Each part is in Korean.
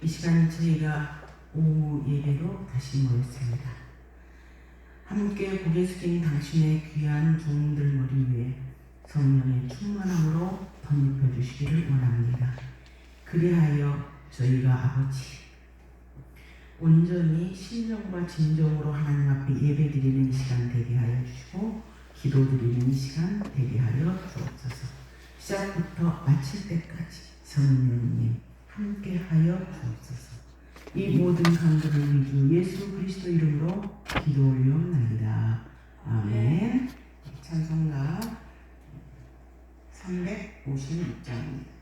이 시간 저희가 오후 예배로 다시 모였습니다. 함께 고개 숙인 당신의 귀한 종들 머리 위에 성령의 충만함으로 덧입혀 주시기를 원합니다. 그리하여 저희가 아버지 온전히 신령과 진정으로 하나님 앞에 예배드리는 시간 되게 하여 주시고 기도드리는 시간 되게 하여 주옵소서. 시작부터 마칠 때까지 성령님 함께 하여 주옵소서. 이 모든 간구를 우리 주 예수 그리스도 이름으로 기도 올려옵나이다. 아멘. 찬송가 356장입니다.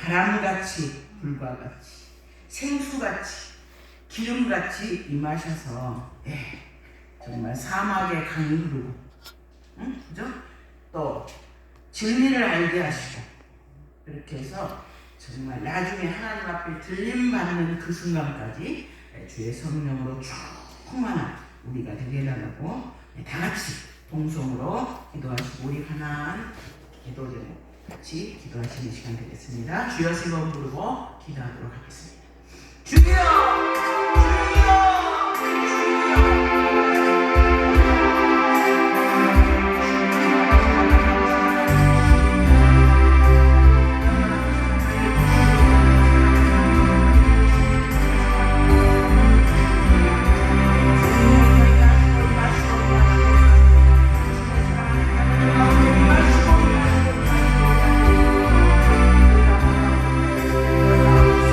바람같이 불과 같이 생수같이 기름같이 임하셔서 정말 사막의 강이 흐르고 그죠? 또 진리를 알게 하시고 이렇게 해서 정말 나중에 하나님 앞에 들림받는 그 순간까지 주의 성령으로 충만한 우리가 되게 해달라고 다 같이 동성으로 기도하시고 우리 하나님 기도 제목 같이 기도하시는 시간 되겠습니다. 주여 세 번 부르고 기도하도록 하겠습니다. 주여!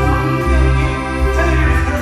성령님 저희를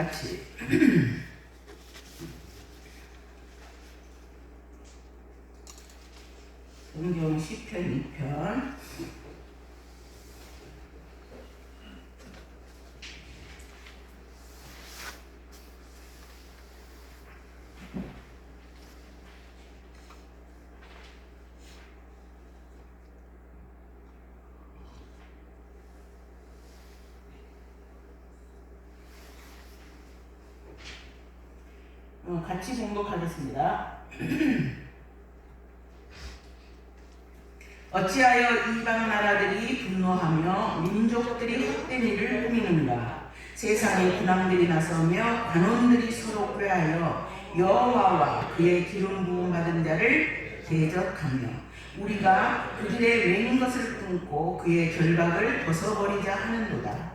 같이 성경 시편 2편 같이 봉독하겠습니다. 어찌하여 이방 나라들이 분노하며 민족들이 헛된 일을 꾸미는가? 세상의 군왕들이 나서며 관원들이 서로 꾀하여 여호와와 그의 기름 부음 받은 자를 대적하며 우리가 그들의 맹 것을 끊고 그의 결박을 벗어버리자 하는도다.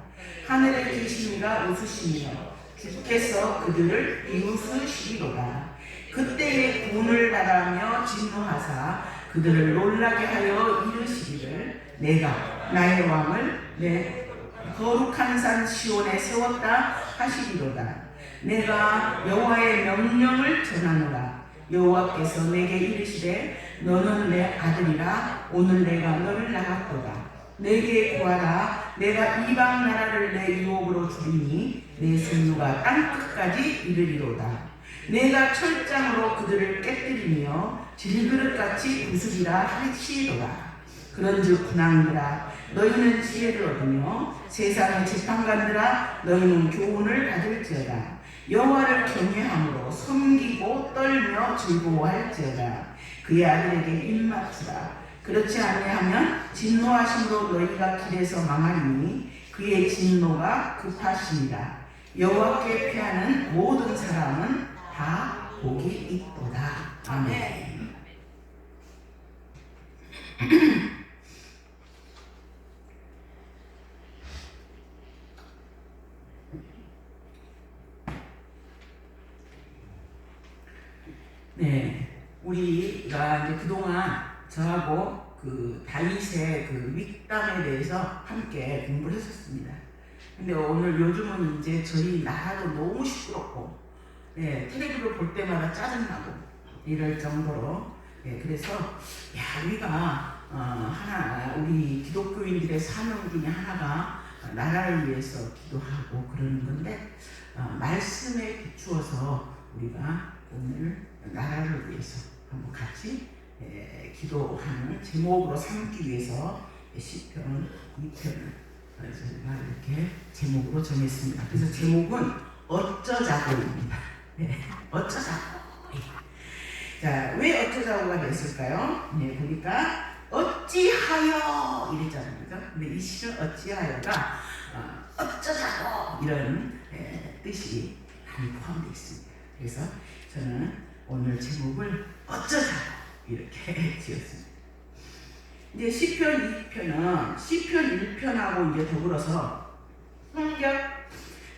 하늘에 계신 이가 웃으시며 주께서 그들을 비웃으시리로다. 그때에 분을 바라며 진노하사 그들을 놀라게 하여 이르시기를 내가 나의 왕을 내 거룩한 산 시온에 세웠다 하시리로다. 내가 여호와의 명령을 전하노라. 여호와께서 내게 이르시되 너는 내 아들이라. 오늘 내가 너를 낳았도다. 내게 구하라. 내가 이방 나라를 내 유혹으로 주리니 내 순류가 땅끝까지 이르리로다. 내가 철장으로 그들을 깨뜨리며 질그릇같이 부수리라 하시리로다. 그런즉 군왕들아 너희는 지혜를 얻으며 세상의 재판관들아 너희는 교훈을 받을지어다. 여호와를 경외함으로 섬기고 떨며 즐거워할지어다. 그의 아들에게 입맞추라. 그렇지 아니하면 진노하심으로 너희가 길에서 망하리니 그의 진노가 급하시니라. 여호와께 피하는 모든 사람은 다 복이 있도다. 아멘. 네, 우리가 이제 그동안 저하고 그 다윗의 그 윗담에 대해서 함께 공부를 했었습니다. 근데 오늘 요즘은 이제 저희 나라도 너무 시끄럽고, 네, 텔레비를 볼 때마다 짜증나고 이럴 정도로, 네, 그래서 야 우리가 하나 우리 기독교인들의 사명 중에 하나가 나라를 위해서 기도하고 그러는 건데 말씀에 비추어서 우리가 오늘 나라를 위해서 한번 같이 기도하는 제목으로 삼기 위해서 시편 2편을 저희가 이렇게 제목으로 정했습니다. 그래서 제목은 어쩌자고입니다. 네, 어쩌자고. 자, 왜 어쩌자고가 됐을까요? 네, 보니까 어찌하여 이랬잖아요. 그죠? 근데 이 시는 어찌하여가 어쩌자고 이런 뜻이 많이 포함되어 있습니다. 그래서 저는 오늘 제목을 어쩌자고 이렇게 지었습니다. 이제 시편 2편은 시편 1편하고 이제 더불어서 성경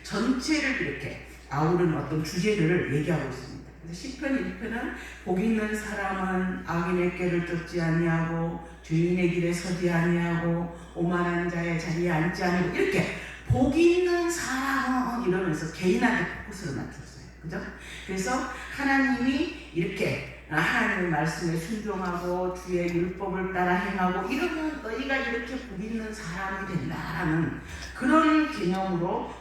전체를 이렇게 아우르는 어떤 주제를 얘기하고 있습니다. 그래서 시편 1편은 복 있는 사람은 악인의 꾀를 쫓지 아니하고 죄인의 길에 서지 아니하고 오만한 자의 자리에 앉지 아니하고 이렇게 복 있는 사람은 이러면서 개인한테 포커스를 맞췄어요. 그죠? 그래서 하나님이 이렇게 하나님의 말씀에 순종하고 주의 율법을 따라 행하고 이러면 너희가 이렇게 복 있는 사람이 된다라는 그런 개념으로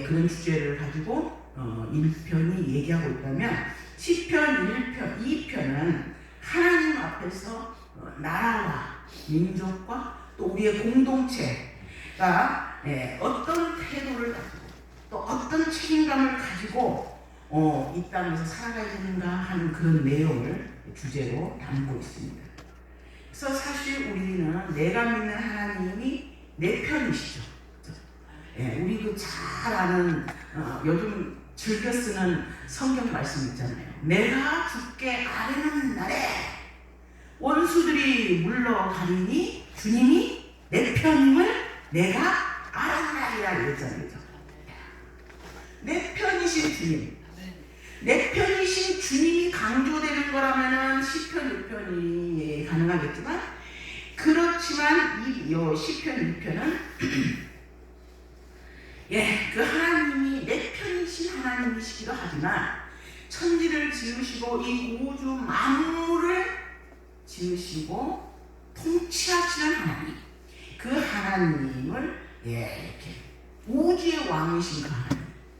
그런 주제를 가지고 1편이 얘기하고 있다면 시편 1편, 2편은 하나님 앞에서 나라와 민족과 또 우리의 공동체가 어떤 태도를 가지고 또 어떤 책임감을 가지고 이 땅에서 살아가야 되는가 하는 그런 내용을 주제로 담고 있습니다. 그래서 사실 우리는 내가 믿는 하나님이 내 편이시죠. 우리 그 잘 아는 요즘 즐겨 쓰는 성경 말씀 있잖아요. 내가 주께 아뢰는 날에 원수들이 물러가리니 주님이 내 편임을 내가 알아나리라 이랬잖아요. 내 편이신 주님, 내 편이신 주님이 강조되는 거라면은 시편 1편이 가능하겠지만 그렇지만 이 시편 1편은 예, 그 하나님이 내 편이신 하나님이시기도 하지만 천지를 지으시고 이 우주 만물을 지으시고 통치하시는 하나님, 그 하나님을 이렇게 우주의 왕이신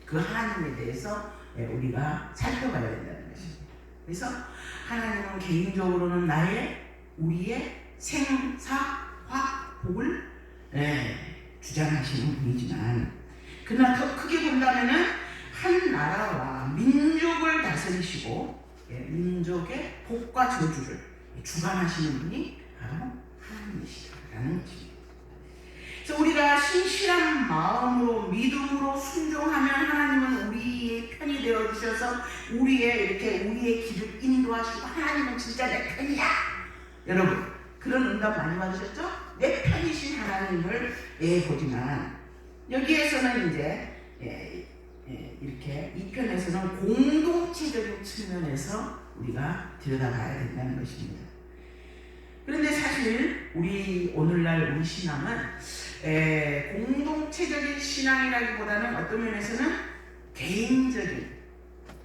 그 하나님에 대해서 우리가 살펴봐야 된다는 것입니다. 그래서 하나님은 개인적으로는 우리의 생사, 화, 복을 주장하시는 분이지만, 그러나 더 크게 본다면은 한 나라와 민족을 다스리시고 민족의 복과 저주를 주관하시는 분이 바로 하나님이시라는 것입니다. 그래서 우리가 신실한 마음으로 믿음으로 순종하면 하나님은 우리의 편이 되어 주셔서 우리의 길을 인도하시고, 하나님은 진짜 내 편이야. 여러분, 그런 응답 많이 받으셨죠? 내 편이신 하나님을 보지만, 여기에서는 이제 이렇게 이 편에서는 공동체적인 측면에서 우리가 들여다봐야 된다는 것입니다. 그런데 사실 오늘날 우리 신앙은 공동체적인 신앙이라기보다는 어떤 면에서는 개인적인,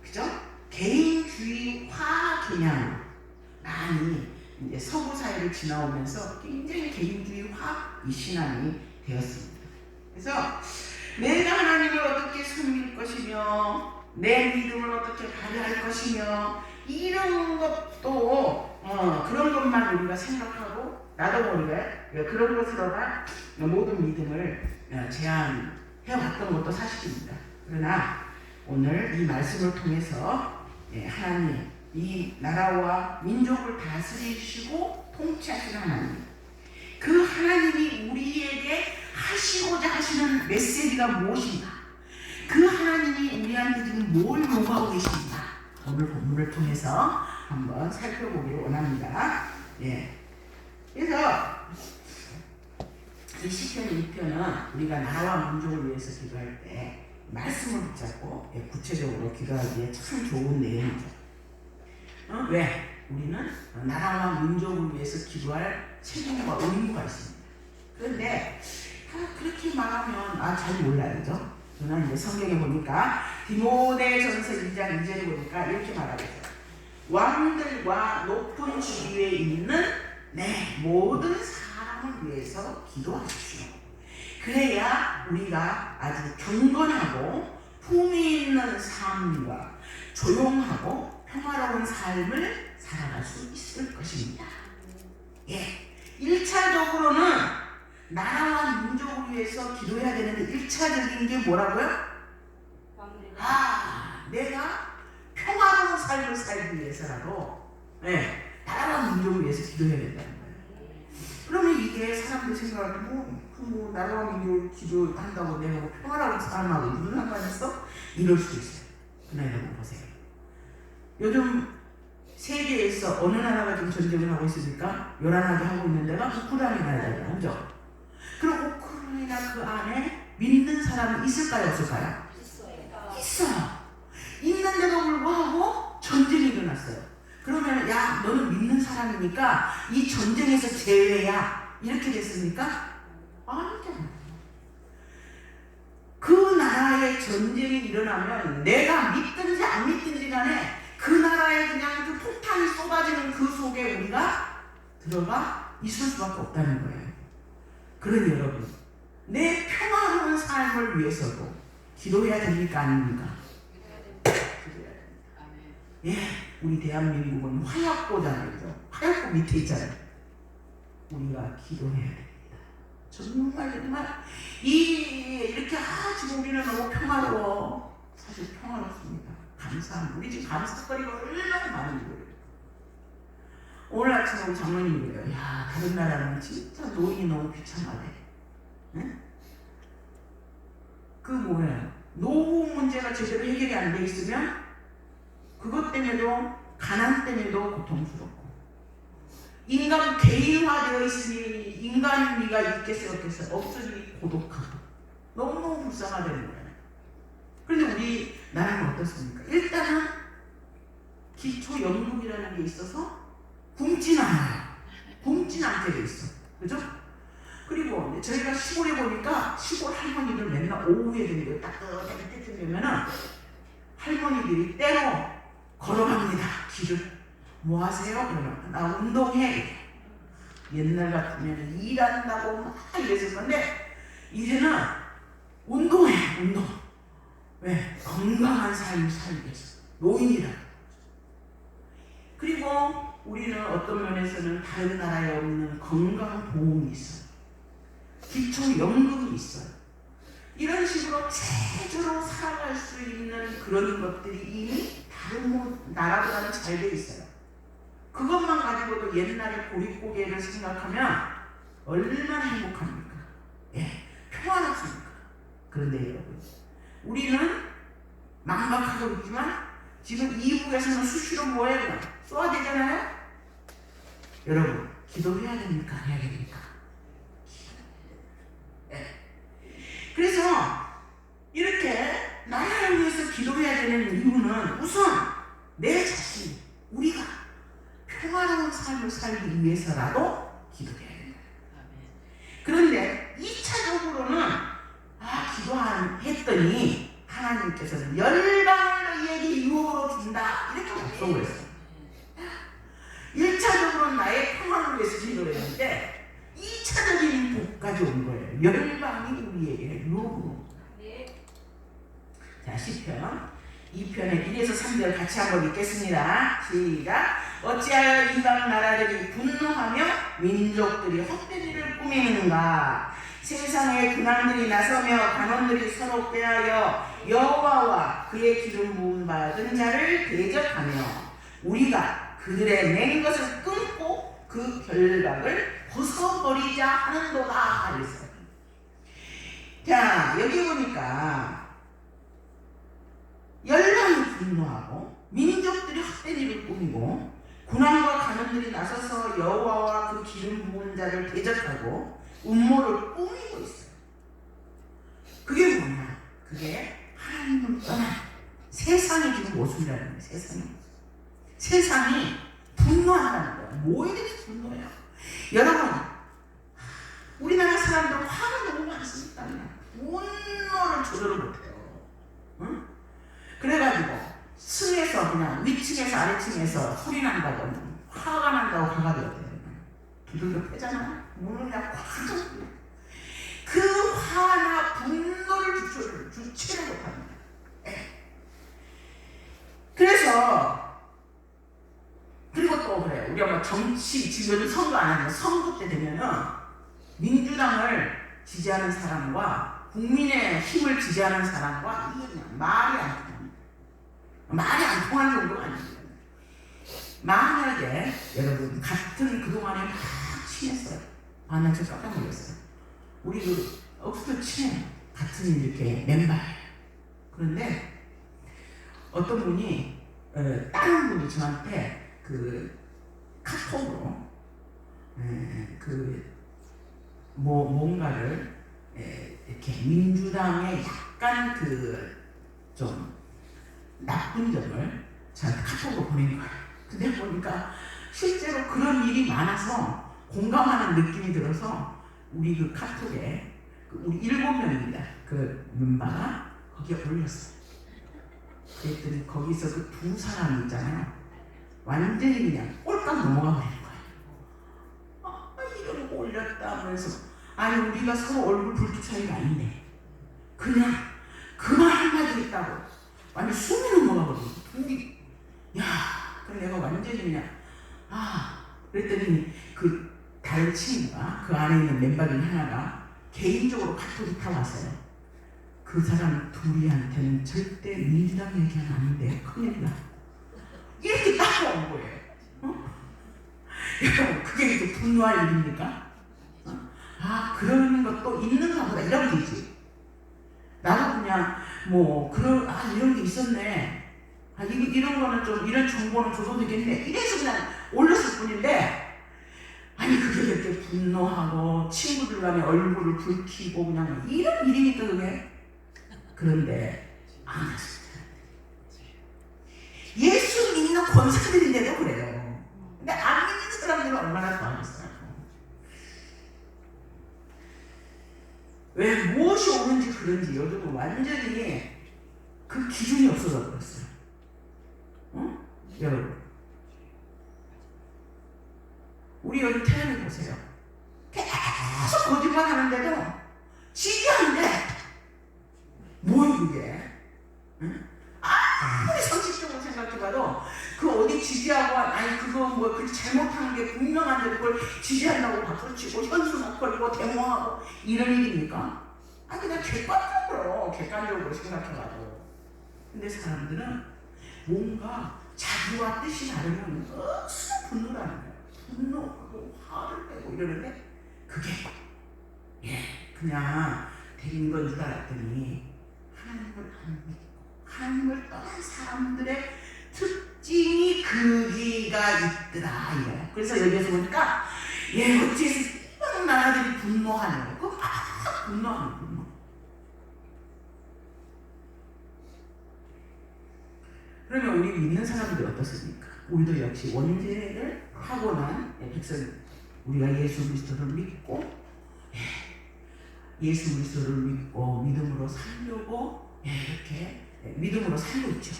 그죠? 개인주의화 경향 많이 이제 서구 사회를 지나오면서 굉장히 개인주의화 이 신앙이 되었습니다. 그래서 내가 하나님을 어떻게 섬길 것이며 내 믿음을 어떻게 발휘할 것이며 이런 것도 그런 것만 우리가 생각하고 나도 모르게 그런 것으로만 모든 믿음을 제한해왔던 것도 사실입니다. 그러나 오늘 이 말씀을 통해서 하나님, 이 나라와 민족을 다스리시고 통치하시는 하나님, 그 하나님이 우리에게 하시고자 하시는 메시지가 무엇인가, 그 하나님이 우리한테 지금 뭘 요구하고 계십니까? 오늘 본문을 통해서 한번 살펴보기를 원합니다. 그래서 이 시편 1편은 우리가 나라와 민족을 위해서 기도할 때 말씀을 붙잡고 구체적으로 기도하기에 참 좋은 내용이죠. 왜? 우리는 나라와 민족을 위해서 기도할 책임과 의무가 있습니다. 그런데 그렇게 말하면 잘 몰라요, 그죠? 저는 이제 성경에 보니까 디모데전서 2장 2절에 보니까 이렇게 말하고 있어요. 왕들과 높은 지위에 있는 모든 사람을 위해서 기도하십시오. 그래야 우리가 아주 경건하고 품위 있는 삶과 조용하고 평화로운 삶을 살아갈 수 있을 것입니다. 1차적으로는 나라와 민족을 위해서 기도해야 되는데 1차적인 게 뭐라고요? 내가 평화로운 삶을 살기 위해서라도 나라와 민족을 위해서 기도해야 된다는 거예요. 그러면 이게 사람들이 생각할 때 나라와 민족을 기도한다고 내가 평화로운 삶하고 무슨 상관이 있어? 이럴 수도 있어요. 그러나 여러분 보세요. 요즘 세계에서 어느 나라가 지금 전쟁을 하고 있습니까? 요란하게 하고 있는 데가 우크라이나잖아요. 그죠? 그럼 우크라이나 그 안에 믿는 사람이 있을까요? 없을까요? 있어요. 있는데도 불구하고 전쟁이 일어났어요. 그러면 너는 믿는 사람이니까 이 전쟁에서 제외야. 이렇게 됐습니까? 아니잖아요. 그 나라에 전쟁이 일어나면 내가 믿든지 안 믿든지 간에 그 나라에 그냥 그 폭탄이 쏟아지는 그 속에 우리가 들어가 있을 수밖에 없다는 거예요. 그러니 여러분, 내 평화로운 삶을 위해서도 기도해야 됩니까? 아닙니까? 우리 대한민국은 화약고잖아요. 그죠? 화약고 밑에 있잖아요. 우리가 기도해야 됩니다. 정말 이렇게 지금 우리는 너무 평화로워. 사실 평화롭습니다. 감사합니다. 우리 지금 감사거리가 얼마나 많은 거예요. 오늘 아침에 우리 장로님이 그래요. 다른 나라는 진짜 노인이 너무 귀찮아해. 그 뭐예요? 노후 문제가 제대로 해결이 안 돼 있으면 그것 때문에도, 가난 때문에도 고통스럽고, 인간 개인화되어 있으니 인간미가 있겠어요, 없겠어요? 없으니 고독하고 너무너무 불쌍하다는 거예요. 그런데 우리 나라는 어떻습니까? 일단은 기초연금이라는 게 있어서 굶지는 않아요. 굶지는 않게 돼 있어. 그죠? 그리고 저희가 시골에 보니까 시골 할머니들 맨날 오후에 되면 따뜻하게 때쯤 되면은 할머니들이 때로 걸어갑니다. 길을. 뭐 하세요? 그러면 나 운동해. 옛날 같으면 일한다고 막 이랬을 건데 이제는 운동해. 운동. 왜? 건강한 삶을 살기 위해서. 노인이라. 그리고 우리는 어떤 면에서는 다른 나라에 없는 건강보험이 있어요. 기초연금이 있어요. 이런 식으로 제대로 살아갈 수 있는 그런 것들이 이미 다른 나라보다는 잘 돼 있어요. 그것만 가지고도 옛날에 보릿고개를 생각하면 얼마나 행복합니까? 예, 평안하십니까? 그런데 여러분, 우리는 망각하고 있지만 지금 이북에서는 수시로 뭐해요? 쏘아야 되잖아요? 여러분, 기도해야 됩니까? 안 해야 됩니까? 예. 그래서 이렇게 나라를 위해서 기도해야 되는 이유는 우선 내 자신, 우리가 평화로운 삶을 살기 위해서라도 기도해야 된다. 그런데 2차적으로는 기도했더니 하나님께서는 열방을 너희에게 유업으로 준다 이렇게 약속을 했어요. 1차적으로는 나의 평화를 위해서 기도를 했는데 2차적인 복까지 온 거예요. 열방이 우리에게 유업으로. 자, 시편 2편의 1에서 3절 같이 한번 읽겠습니다. 시작. 어찌하여 이방 나라들이 분노하며 민족들이 헛되이를 꾸미는가. 세상에 군왕들이 나서며 간원들이 서로 빼하여 여호와와 그의 기름 부음 받은 자를 대적하며 우리가 그들의 낸 것을 끊고 그 결박을 벗어버리자 하는도다. 그랬어요. 자, 여기 보니까 열방이 분노하고 민족들이 헛된 일을 꾸미고 군왕과 간원들이 나서서 여호와와 그 기름 부은 자를 대적하고 음모를 꾸미고 있어요. 그게 뭐냐? 그게 하나님을 떠난 세상이 지금 모순이라는 거예요. 세상이 분노한다는 거예요. 뭐에 대해서 분노해요? 여러분, 우리나라 사람들은 화가 너무 많습니다. 분노를 조절을 못해요. 응? 그래가지고 층에서 그냥 위층에서 아래층에서 소리 난다고 화가 난다고 화가 되거든요. 두들겨 패잖아. 문을 그냥 꽉 닫고 그 화나 분노를 주체를 못합니다. 그래서 그리고 또 그래요. 우리가 뭐 정치 지금 선거 안 하면 선거 때 되면은 민주당을 지지하는 사람과 국민의 힘을 지지하는 사람과 이게 그냥 말이 안 통합니다. 말이 안 통하는 정도가 아닙니다. 만약에 여러분 같은 그동안에 막 친했어요. 나 진짜 깜짝 놀랐어요. 우리 그 억수로 친해요. 같은 이렇게 멤버예요. 그런데 어떤 분이 다른 분이 저한테 그 카톡으로 뭔가를 이렇게 민주당의 약간 그 좀 나쁜 점을 저한테 카톡으로 보낸 거예요. 근데 보니까 실제로 그런 일이 많아서 공감하는 느낌이 들어서 우리 그 카톡에 우리 7명입니다. 그 멤버가 거기에 올렸어요. 그랬더니 거기서 그 두 사람이 있잖아요. 완전히 그냥 꼴깍 넘어가 버리는 거예요. 이러고 올렸다 하면서 아니 우리가 서로 얼굴 붉기 차이가 아닌데 그냥 그만 한마디 했다고 완전 숨이 넘어가 버리고 둘이 그래 내가 완전히 그냥 그랬더니 그 다른 친구가 그 안에 있는 멤버 중 하나가 개인적으로 카톡이 다 왔어요. 그 사람 둘이한테는 절대 민주당 얘기는 아닌데 큰일이다. 이렇게 따라온 거예요. 여러분 그게 이제 분노할 일입니까? 그런 것도 있는가 보다 이러면 되지. 나도 그냥 이런 게 있었네. 이런 거는 좀 이런 정보는 줘도 되겠네. 이래서 그냥 올렸을 뿐인데 그게 그렇게 분노하고 친구들 간에 얼굴을 붉히고 그냥 이런 일이니까 그게. 그런데 안 하셨어요. 예수 믿는 권사들인데도 그래요. 근데 안 믿는 사람들은 얼마나 더 하겠어요. 왜 무엇이 옳은지 그런지 요즘은 완전히 그 기준이 없어져 버렸어요. 어? 여러분, 우리 여기 태연이 보세요. 계속 거짓말 하는데도 지지하는데 뭐야 그게? 응? 아무리 상식적으로 생각해봐도 그 어디 지지하고 아니 그거 뭐 그렇게 잘못한 게 분명한데 그걸 지지한다고 박수치고 현수 막 걸고 데모하고 이런 일입니까? 아니 그냥 객관적으로 생각해봐도. 근데 사람들은 뭔가 자기와 뜻이 다르면 억수로 분노라는 거예요. 분노하고 화를 내고 이러는데 그게 그냥 된 건 줄 알았더니 하나님을 안 믿고 하나님을 떠난 사람들의 특징이 거기가 있더라 이거예요. 그래서 여기에서 보니까 어째서 이런 나라들이 분노하는 거, 분노하는 분노. 그러면 우리 믿는 사람들이 어떻습니까? 우리도 역시 원죄를 하고 난 백성, 우리가 예수 그리스도를 믿고 예수 그리스도를 믿고 믿음으로 살려고 이렇게 믿음으로 살고 있죠.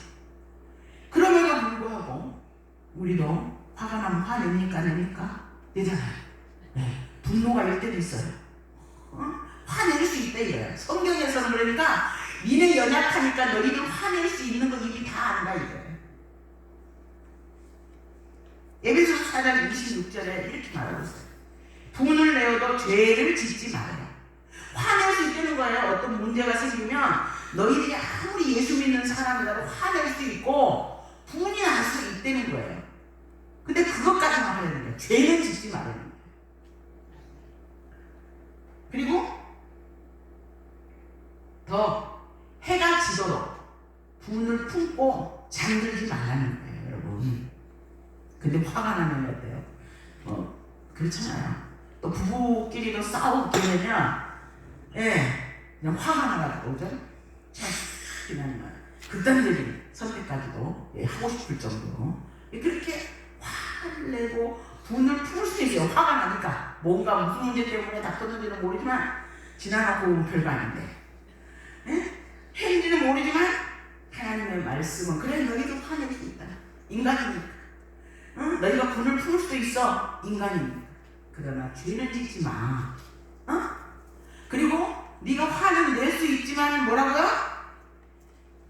그럼에도 불구하고 우리도 화가 나면 화냅니까? 냅니까? 내잖아요. 분노가 일 때도 있어요. 화낼 수 있다 이거예요. 성경에서는 그러니까 니네 연약하니까 너희들 화낼 수 있는 거 이미 다 안다 이거예요. 에베소서 4장 26절에 이렇게 말하고 있어요. 분을 내어도 죄를 짓지 말아요. 화낼 수 있다는 거예요. 어떤 문제가 생기면 너희들이 아무리 예수 믿는 사람이라도 화낼 수 있고 분이 날 수 있다는 거예요. 근데 그것까지만 하려는 거예요. 죄는 짓지 말라는 거예요. 그리고 더 해가 지도록 분을 품고 잠들지 말라는 거예요, 여러분. 근데 화가 나면 어때요? 그렇잖아요. 또 부부끼리도 싸우게 되면 그냥 화가 나가지고 그죠? 그냥 극단적인 선택까지도 하고 싶을 정도로 그렇게 화를 내고 분을 풀 수 있어요. 화가 나니까 뭔가 무슨 문제 때문에 다퉜는지는 모르지만 지나가고 보면 별거 아닌데 했는지는 모르지만 하나님의 말씀은 그래 너희도 화낼 수 있다. 인간이니까 너희가 분을 풀 수도 있어. 인간이니까. 그러나 죄를 짓지 마. 그리고 네가 화는 낼 수 있지만 뭐라고요?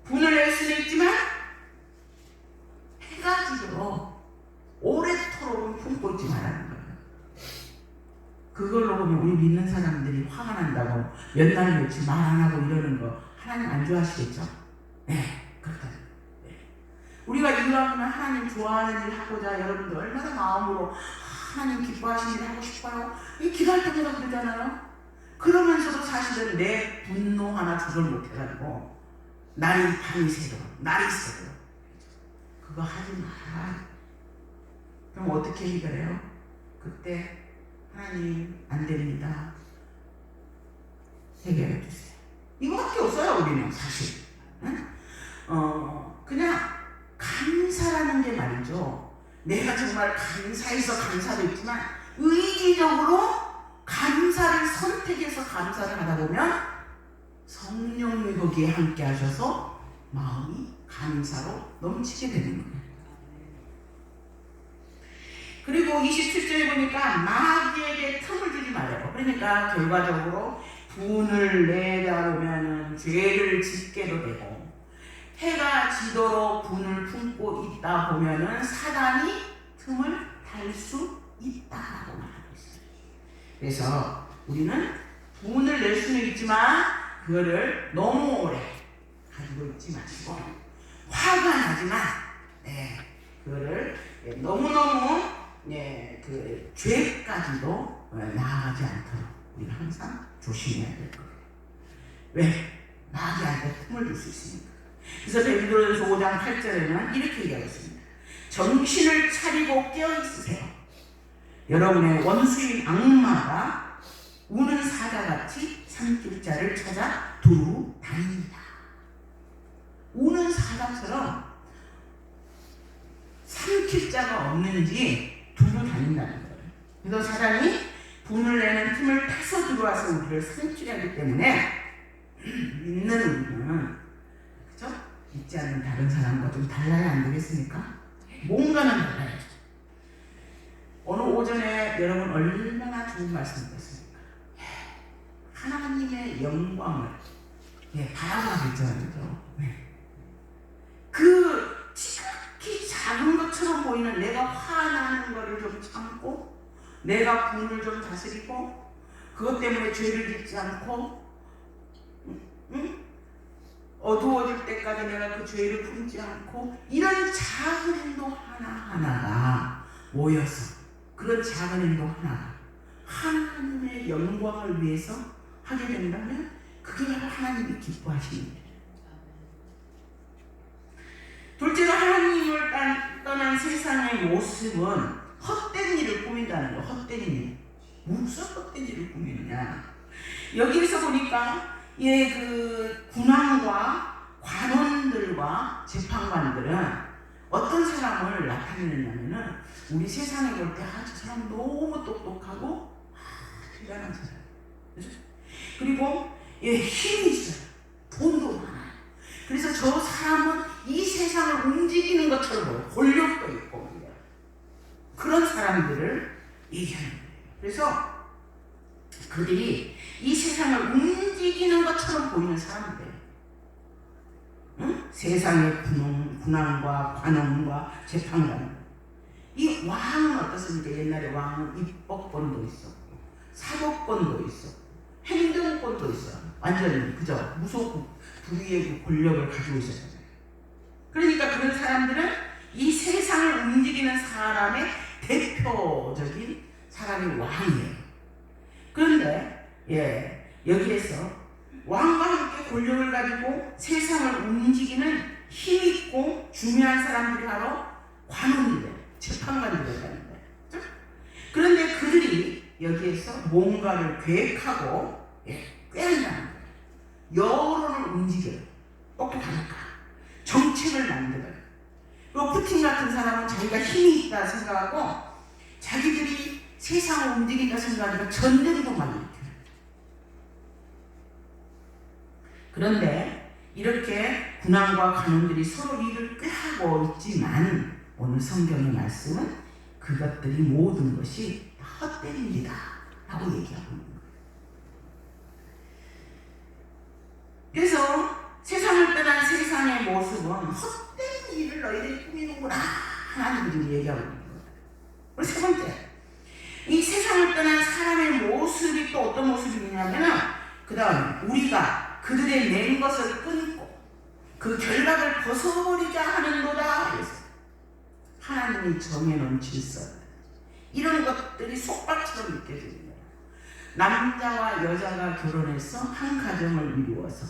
분을 낼 수는 있지만 해가 지도록 오랫도록 품고 있지 말라는 거예요. 그걸로 보면 우리 믿는 사람들이 화가 난다고 몇 날 며칠 말 안 하고 이러는 거 하나님 안 좋아하시겠죠? 그렇다. 우리가 이러면 하나님 좋아하는 일 하고자 여러분들 얼마나 마음으로 하나님 기뻐하시는 일 하고 싶어요? 기도할 때마다 그러잖아요. 그러면서도 사실은 내 분노 하나 조절 못해가지고 날이 밤이 새도록 날이 새도록 그거 하지 마라. 그럼 어떻게 해결해요? 그때 하나님 안 됩니다. 해결해 주세요. 이거밖에 없어요. 우리는 사실. 그냥 감사라는 게 말이죠. 내가 정말 감사해서 감사도 있지만 의지적으로 감사를 선택해서 감사를 하다 보면 성령이 거기에 함께 하셔서 마음이 감사로 넘치게 되는 거예요. 그리고 27절에 보니까 마귀에게 틈을 주지 말아요. 그러니까 결과적으로 분을 내다 보면 죄를 짓게도 되고 해가 지도록 분을 품고 있다 보면 사단이 틈을 달 수 있다라고 말하고 있어요. 그래서 우리는 분을 낼 수는 있지만 그거를 너무 오래 가지고 있지 마시고 화가 나지만 그거를 너무너무 그 죄까지도 나아가지 않도록 우리가 항상 조심해야 될 거예요. 왜? 마귀한테 틈을 줄 수 있으니까. 그래서 베드로전서 5장 8절에는 이렇게 얘기하고 있습니다. 정신을 차리고 깨어있으세요. 여러분의 원수인 악마가 우는 사자같이 삼킬 자를 찾아 두루 다닙니다. 우는 사자처럼 삼킬 자가 없는지 두루 다닌다는 거예요. 그래서 사단이 분을 내는 틈을 타서 들어와서 우리를 상실하기 때문에 믿는 우리는, 그죠? 믿지 않는 다른 사람과 좀 달라야 안 되겠습니까? 뭔가는 달라야죠. 오늘 오전에 여러분 얼마나 좋은 말씀 드렸습니까? 하나님의 영광을 바라보고 있잖아요. 그 지극히 작은 것처럼 보이는 내가 화나는 거를 좀 참고, 내가 분을 좀 다스리고, 그것 때문에 죄를 짓지 않고, 어두워질 때까지 내가 그 죄를 품지 않고, 이런 작은 행동 하나하나가 모여서, 그런 작은 행동 하나가 하나님의 영광을 위해서 하게 된다면 그게 바로 하나님이 기뻐하시는 일이에요. 둘째로 하나님을 떠난 세상의 모습은 헛된 일을 꾸민다는 거. 헛된 일. 무슨 헛된 일을 꾸미느냐. 여기에서 보니까 그 군왕과 관원들과 재판관들은 어떤 사람을 나타내느냐면은, 우리 세상에 볼 때 저 사람 너무 똑똑하고 대단한 사람, 그렇죠? 그리고 힘이 있어요. 돈도 많아요. 그래서 저 사람은 이 세상을 움직이는 것처럼 보여요. 권력도 있고 말이에요. 그런 사람들을 얘기하는 거예요. 그래서 그들이 이 세상을 움직이는 것처럼 보이는 사람들이에요. 세상의 군왕과 관원과 재판관. 이 왕은 어떻습니까? 옛날에 왕은 입법권도 있었고, 사법권도 있었고, 행정권도 있어요. 완전히, 그죠? 무소국 불의의 권력을 가지고 있었잖아요. 그러니까 그런 사람들은 이 세상을 움직이는 사람의 대표적인 사람이 왕이에요. 그런데 여기에서 왕과 함께 권력을 가지고 세상을 움직이는 힘있고 중요한 사람들이 바로 관원들, 재판관들이라는 거예요. 그런데 그들이 여기에서 뭔가를 계획하고 꾀한다는 거예요. 여론을 움직여요. 똑똑하니까 정책을 만들어요. 그리고 푸틴 같은 사람은 자기가 힘이 있다 생각하고, 자기들이 세상을 움직인다 생각하니까 전쟁도 막 일으켜요. 그런데 이렇게 군왕과 관원들이 서로 일을 꾀하고 있지만, 오늘 성경의 말씀은 그것들이 모든 것이 헛된 일이다 라고 얘기하고 있는 거예요. 그래서 세상을 떠난 세상의 모습은 헛된 일을 너희들이 꾸미는구나 하나님들이 얘기하고 있는 거예요. 그리고 세 번째, 이 세상을 떠난 사람의 모습이 또 어떤 모습이냐면, 그 다음에 우리가 그들의 낸 것을 끊고 그 결박을 벗어버리자 하는도다. 하나님이 정해놓은 질서, 이런 것들이 속박처럼 느껴지는 거예요. 남자와 여자가 결혼해서 한 가정을 이루어서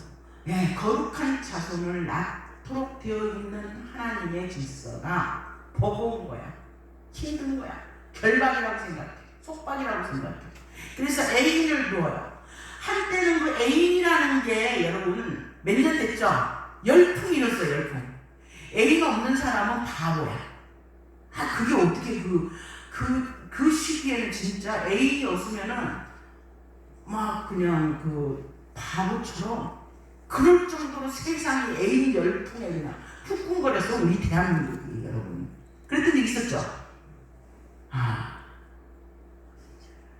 거룩한 자손을 낳도록 되어 있는 하나님의 질서가 버거운 거야. 힘든 거야. 결박이라고 생각해. 속박이라고 생각해. 그래서 애인을 두어요. 한때는 그 애인이라는 게 여러분 몇 년 됐죠? 열풍이 일었어요. 열풍. 애인 없는 사람은 바보야. 그게 어떻게 그 시기에는 진짜 애인이 없으면은 막 그냥 그 바보처럼, 그럴 정도로 세상이 애인 열풍에 그냥 푹쿵거렸어. 우리 대한민국이 여러분. 그랬던 일 있었죠?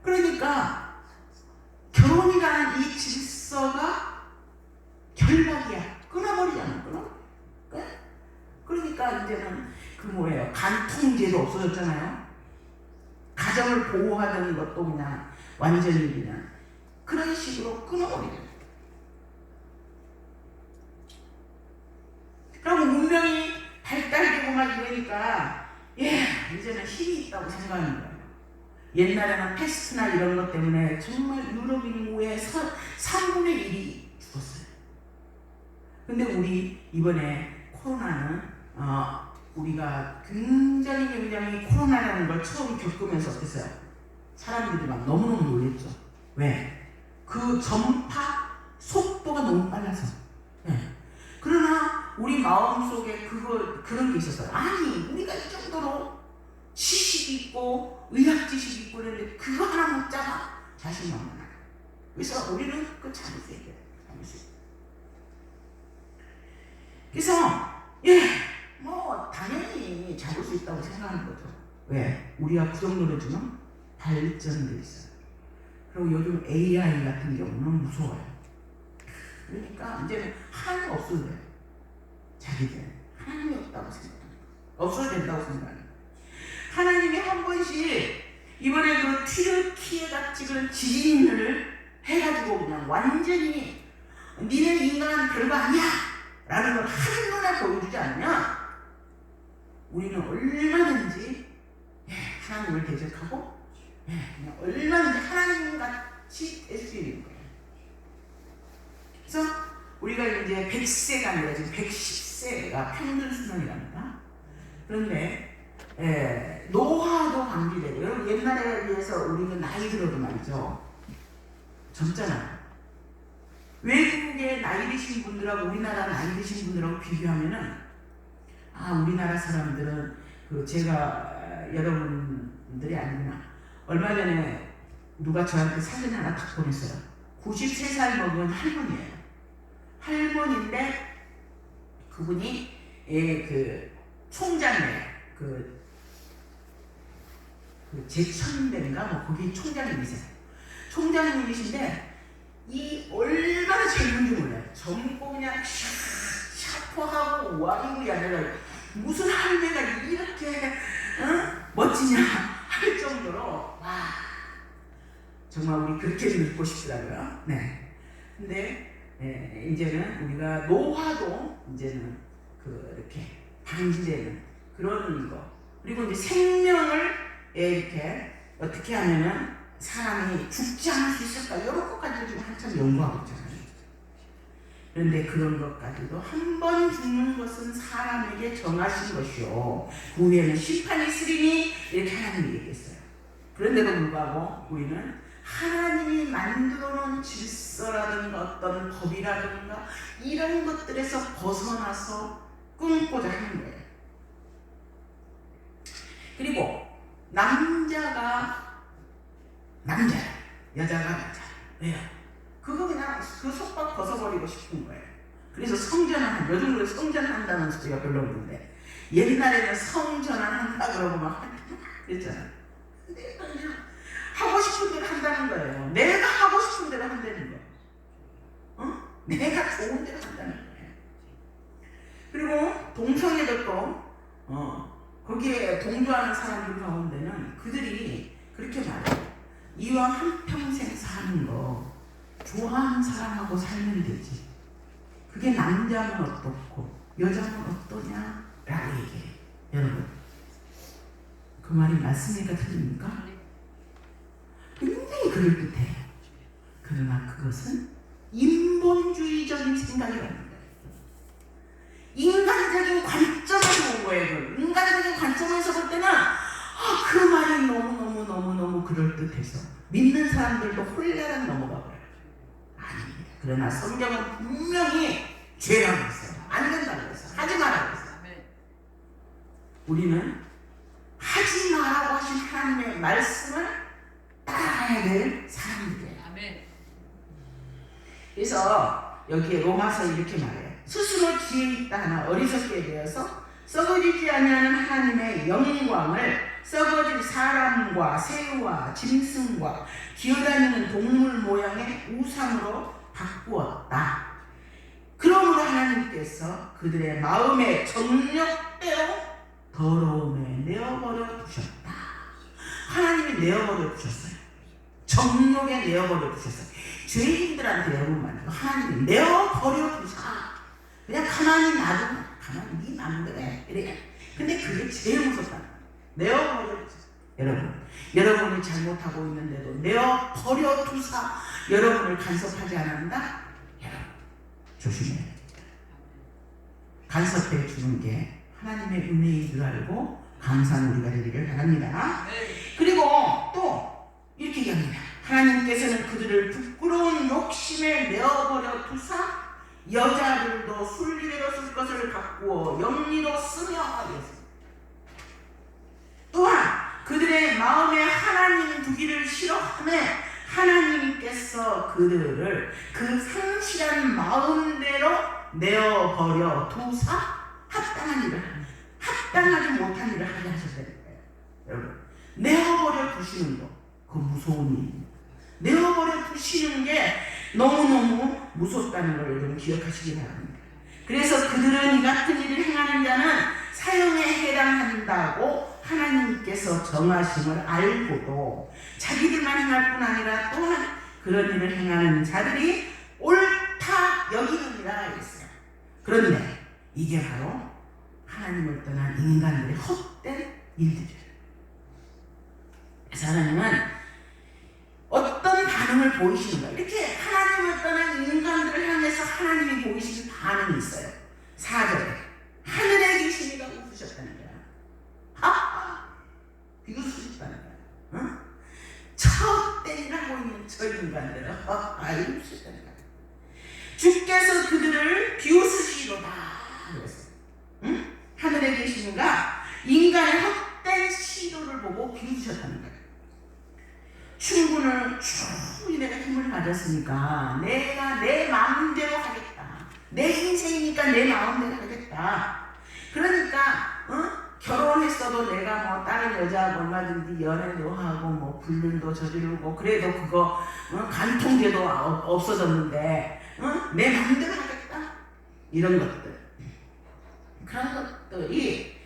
그러니까 결혼이라는 이 질서가 결박이야. 끊어버리잖아. 그러니까 이제는 간통죄도 없어졌잖아요. 가정을 보호하던 것도 그냥 완전히 그냥 그런 식으로 끊어버리잖아요. 그럼 문명이 발달되고 막 이러니까 이제는 힘이 있다고 생각하는 거예요. 옛날에는 패스트나 이런 것 때문에 정말 유럽 인구의 3분의 1이 죽었어요. 근데 우리 이번에 코로나는 우리가 굉장히 코로나라는 걸 처음 겪으면서 어땠어요? 사람들이 막 너무너무 놀랬죠. 왜? 그 전파 속도가 너무 빨라서. 그러나 우리 마음속에 그런 게 있었어요. 아니, 우리가 이 정도로 지식 있고 의학 지식 있고 그런데 그거 하나 못 잡아 자신만 많아. 그래서 우리는 그 잡을 수 있어야 돼. 잡을 수 있어. 그래서 뭐 당연히 잡을 수 있다고 생각하는 거죠. 왜? 우리가 그 정도로 지금 발전돼 있어요. 그리고 요즘 AI 같은 경우는 무서워요. 그러니까 이제 하나님 없어도 돼요. 자기들 하나님이 없다고 생각합니다. 없어도 된다고 생각합니다. 하나님이 한 번씩 이번에 그 튀르키예 같이 그런 지진을 해가지고 그냥 완전히 니네 인간 별거 아니야 라는 걸 한눈에 보여주지 않으면 우리는 얼마든지 하나님을 대적하고 그냥 얼마든지 하나님같이 될 수 있는 거예요. 그래서 우리가 이제 100세가 아니라 지금 110세가 평균 수명이랍니다. 그런데 노화도 방지되고 여러분 옛날에 비해서 우리는 나이 들어도 말이죠 젊잖아요. 외국의 나이 드신 분들하고 우리나라 나이 드신 분들하고 비교하면은 우리나라 사람들은 그 제가 여러분들이 아니구나. 얼마 전에 누가 저한테 사진 하나 딱 보냈어요. 93살 먹은 할머니예요. 할머니인데 그분이 그 총장이에요. 그 제천대인가 뭐 거기 총장님이세요. 총장님이신데 이 얼마나 젊은지 몰라요. 젊고 그냥 샤퍼하고 와이구이 아니라 무슨 할매가 이렇게 멋지냐 할 정도로 와 정말 우리 그렇게 늙고 싶더라고요. 네. 근데 이제는 우리가 노화도 이제는 이렇게 방지되는 그런 거. 그리고 이제 생명을 이렇게 어떻게 하면은 사람이 죽지 않을 수 있을까? 이런 것까지도 지금 한참 연구하고 있잖아요. 그런데 그런 것까지도 한 번 죽는 것은 사람에게 정하신 것이요. 그 후에는 심판이 있으리니 이렇게 하나님이 얘기했어요. 그런데도 불구하고 우리는 하나님이 만들어 놓은 질서라든가 어떤 법이라든가 이런 것들에서 벗어나서 끊고자 하는 거예요. 그리고 남자가 남자, 여자가 여자. 왜요? 그거 그냥 그 속박 벗어버리고 싶은 거예요. 그래서 성전환, 요즘으로 성전한다는 소리가 별로 없는데 옛날에는 성전환한다 그러고 막 그랬잖아요. 근데 그냥 하고 싶은 대로 한다는 거예요. 내가 하고 싶은 대로 한다는 거예요. 내가 좋은 대로 한다는 거예요. 그리고 동성애도 또 거기에 동조하는 사람들 가운데는 그들이 그렇게 말해요. 이왕 한평생 사는 거 좋아하는 사람하고 살면 되지. 그게 남자는 어떻고 여자는 어떠냐 라고 얘기해요. 여러분 그 말이 맞습니까? 틀립니까? 굉장히 그럴듯해요. 그러나 그것은 인본주의적인 생각이라는 거예요. 인간적인 관점에서 본 거예요. 인간적인 관점에서 볼 때는 그 말이 너무너무 그럴듯해서 믿는 사람들도 홀레락 넘어가 버려요. 아닙니다. 그러나 성경은 분명히 죄라고 했어요. 안 된다고 했어요. 하지 말라고 했어요. 우리는 하지 말라고 하신 하나님의 말씀을 따라야 될 사람들이에요. 그래서 여기에 로마서 이렇게 말해요. 스스로 지혜 있다 하나 어리석게 되어서 썩어지지 아니하는 하나님의 영광을 썩어질 사람과 새와 짐승과 기어다니는 동물 모양의 우상으로 바꾸었다. 그러므로 하나님께서 그들의 마음에 정욕되어 더러움에 내어버려 두셨다. 하나님이 내어버려 두셨어요. 정욕에 내어버려 두셨어요. 죄인들한테 여러분 말이죠. 하나님이 내어버려 두사. 그냥 가만히 놔두면 가만히 네 맘대로 해. 이래. 근데 그게 제일 무섭다. 내어버려 두사. 여러분이 잘못하고 있는데도 내어버려 두사 여러분을 간섭하지 않는다? 여러분 조심해야 됩니다. 간섭해 주는 게 하나님의 은혜인 줄 알고 감사한 우리가 되기를 바랍니다. 그리고 또 이렇게 얘기합니다. 하나님께서는 그들을 부끄러운 욕심에 내어버려 두사 여자들도 순리대로 쓸 것을 바꾸어 영리로 쓰며 하였습니다. 또한 그들의 마음에 하나님 두기를 싫어하며 하나님께서 그들을 그 상실한 마음대로 내어버려 두사 합당한 일을 합당하지 못한 일을 하게 하셨다는 거예요. 여러분, 내어버려 두시는 거, 그 무서운 일입니다. 내어버려 두시는 게 너무너무 무섭다는 걸 여러분 기억하시기 바랍니다. 그래서 그들은 이 같은 일을 행하는 자는 사형에 해당한다고 하나님께서 정하심을 알고도 자기들만 행할 뿐 아니라 또한 그런 일을 행하는 자들이 옳다 여기느니라 했어요. 그런데 이게 바로 하나님을 떠난 인간들의 헛된 일들이에요. 그래서 하나님은 어떤 반응을 보이시는가? 이렇게 하나님을 떠난 인간들을 향해서 하나님이 보이시는 반응이 있어요. 4절에 하늘에 계신 이가 웃으셨다는 거야. 비웃으셨다는 거야. 응? 헛된 하고 있는 저 인간들을 웃으셨다는 거야. 주께서 그들을 비웃으시로다 그랬어요. 응? 하늘에 계신 이가 인간의 헛된 시도를 보고 비웃으셨다는 거야. 충분히 내가 힘을 가졌으니까 내가 내 마음대로 하겠다. 내 인생이니까 내 마음대로 하겠다. 그러니까 결혼했어도 내가 뭐 다른 여자하고 얼마든지 연애도 하고 뭐 불륜도 저지르고 그래도 그거 간통죄도 없어졌는데 내 마음대로 하겠다. 이런 것들, 그런 것들이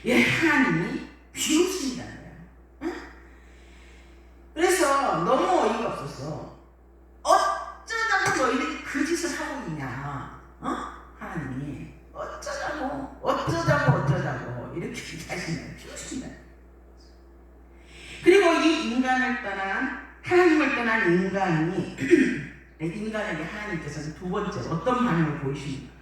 하나님이 비웃으신다는 거예요. 그래서 너무 어이가 없었어. 어쩌자고 너희들이 그 짓을 하고 있냐? 하나님이 어쩌자고 이렇게 하시면 비웃으신다. 그리고 이 인간을 떠난 하나님을 떠난 인간에게 하나님께서는 두 번째 어떤 반응을 보이십니까?